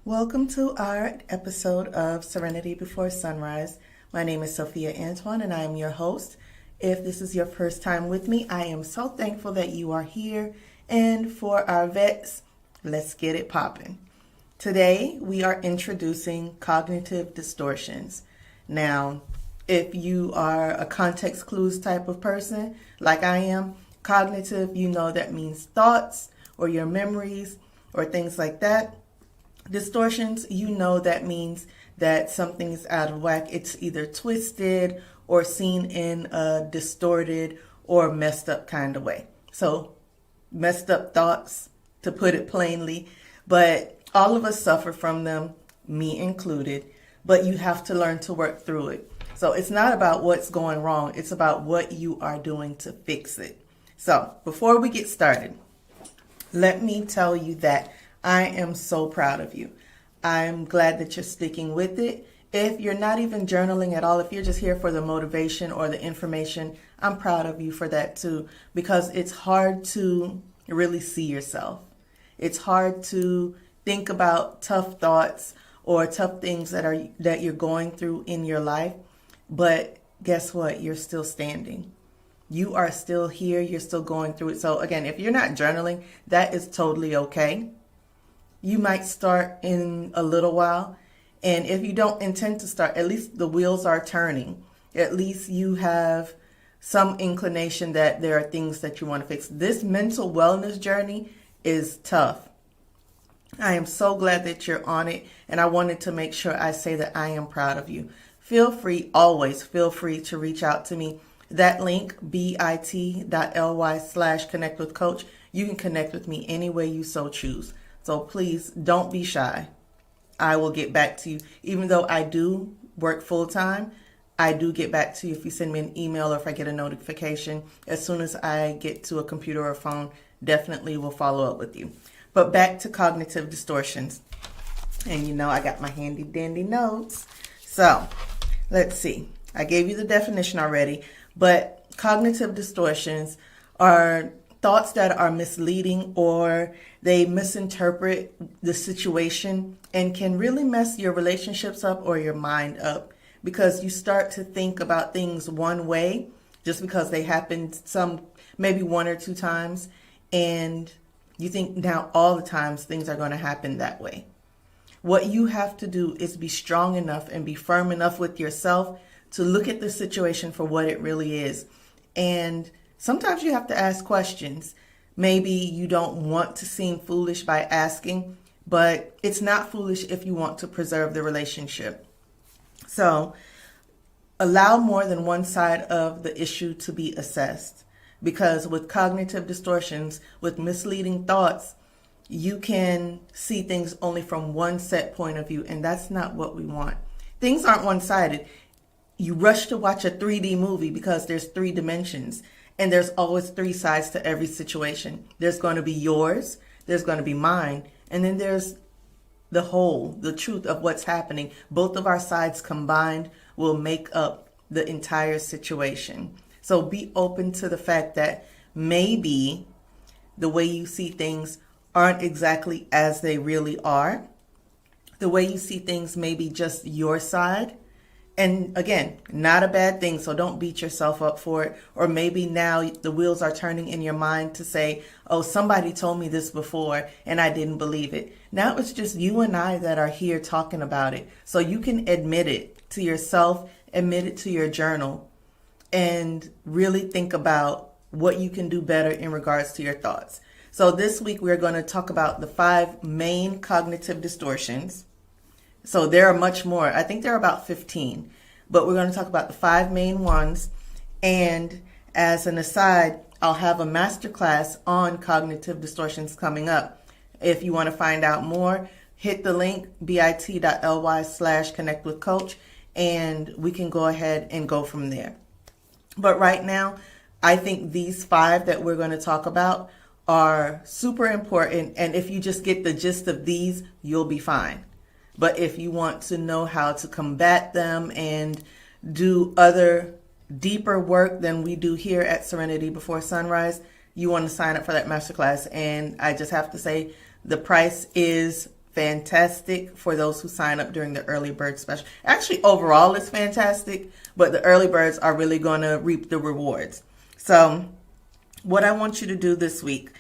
Welcome to our episode of Serenity Before Sunrise. My name is Sophia Antoine and I am your host. If this is your first time with me, I am so thankful that you are here. And for our vets, let's get it popping. Today we are introducing cognitive distortions. Now, if you are a context clues type of person like I am, cognitive, you know that means thoughts or your memories or things like that. Distortions, you know that means that something is out of whack. It's either twisted or seen in a distorted or messed up kind of way. So, messed up thoughts, to put it plainly. But all of us suffer from them, me included. But you have to learn to work through it. So, it's not about what's going wrong. It's about what you are doing to fix it. So, before we get started, let me tell you that I am so proud of you. I'm glad that you're sticking with it. If you're not even journaling at all, if you're just here for the motivation or the information, I'm proud of you for that too, because it's hard to really see yourself. It's hard to think about tough thoughts or tough things that you're going through in your life. But guess what? You're still standing. You are still here. You're still going through it. So again, if you're not journaling, that is totally okay. You might start in a little while. And if you don't intend to start, at least the wheels are turning. At least you have some inclination that there are things that you want to fix. This mental wellness journey is tough. I am so glad that you're on it. And I wanted to make sure I say that I am proud of you. Always feel free to reach out to me. That link, bit.ly/connect with coach, you can connect with me any way you so choose. So please don't be shy. I will get back to you. Even though I do work full time, I do get back to you if you send me an email or if I get a notification. As soon as I get to a computer or phone, definitely will follow up with you. But back to cognitive distortions. And you know I got my handy dandy notes. So let's see. I gave you the definition already, but cognitive distortions are thoughts that are misleading or they misinterpret the situation and can really mess your relationships up or your mind up because you start to think about things one way just because they happened maybe one or two times, and you think now all the times things are going to happen that way. What you have to do is be strong enough and be firm enough with yourself to look at the situation for what it really is. And sometimes you have to ask questions. Maybe you don't want to seem foolish by asking, but it's not foolish if you want to preserve the relationship. So allow more than one side of the issue to be assessed, because with cognitive distortions, with misleading thoughts, you can see things only from one set point of view, and that's not what we want. Things aren't one-sided. You rush to watch a 3D movie because there's 3 dimensions. And there's always 3 sides to every situation. There's going to be yours, there's going to be mine, and then there's the whole, the truth of what's happening. Both of our sides combined will make up the entire situation. So be open to the fact that maybe the way you see things aren't exactly as they really are. The way you see things may be just your side. And again, not a bad thing, so don't beat yourself up for it. Or maybe now the wheels are turning in your mind to say, oh, somebody told me this before and I didn't believe it. Now it's just you and I that are here talking about it. So you can admit it to yourself, admit it to your journal, and really think about what you can do better in regards to your thoughts. So this week we're going to talk about the 5 main cognitive distortions. So there are much more. I think there are about 15, but we're going to talk about the 5 main ones. And as an aside, I'll have a masterclass on cognitive distortions coming up. If you want to find out more, hit the link bit.ly/connect with coach, and we can go ahead and go from there. But right now, I think these 5 that we're going to talk about are super important. And if you just get the gist of these, you'll be fine. But if you want to know how to combat them and do other deeper work than we do here at Serenity Before Sunrise, you want to sign up for that masterclass. And I just have to say the price is fantastic for those who sign up during the early bird special. Actually, overall, it's fantastic, but the early birds are really going to reap the rewards. So what I want you to do this week,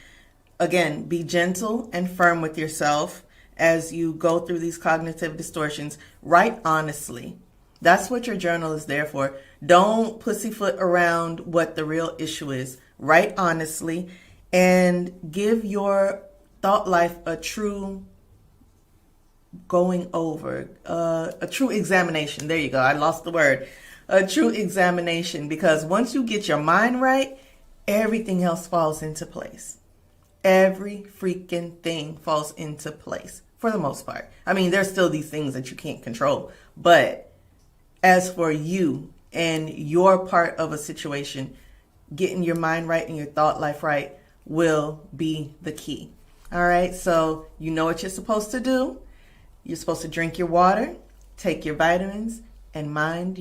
again, be gentle and firm with yourself as you go through these cognitive distortions. Write honestly. That's what your journal is there for. Don't pussyfoot around what the real issue is. Write honestly and give your thought life a true going over, a true examination. There you go. I lost the word. A true examination, because once you get your mind right, everything else falls into place. Every freaking thing falls into place for the most part. I mean, there's still these things that you can't control, but as for you and your part of a situation, getting your mind right and your thought life right will be the key. All right, so you know what you're supposed to do. You're supposed to drink your water, take your vitamins, and mind your